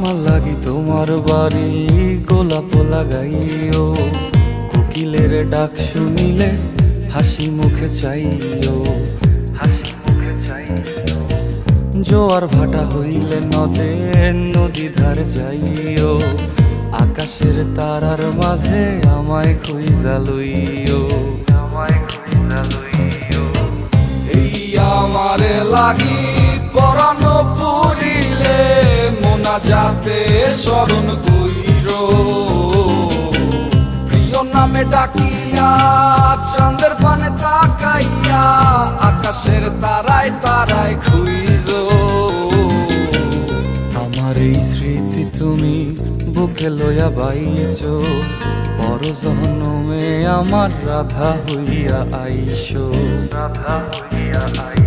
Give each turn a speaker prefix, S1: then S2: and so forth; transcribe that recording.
S1: আমার লাগি তোমার বাড়ি গোলাপ লাগাইও, কোকিলের ডাক শুনিলে হাসি মুখে চাইও, হাসি মুখে চাইও। জোয়ার ভাটা হইলে নদে নদী ধারে যাইও, আকাশের তারার মাঝে আমায় খুঁজা লইও, আমায় খুঁজা লইও।
S2: এই আমারে লাগি পরানো পুরিলে মোনাজাতে স্মরণ কইরো, প্রিয় নামে ডাকিয়া চাঁদের পানে তাকাইয়া আকাশের তারায় তারায় খুইরো।
S1: আমার এই স্মৃতি তুমি বুকে লইয়া বাইছো, পর জনমে আমার রাধা হইয়া আইসো, রাধা হইয়া আইসো।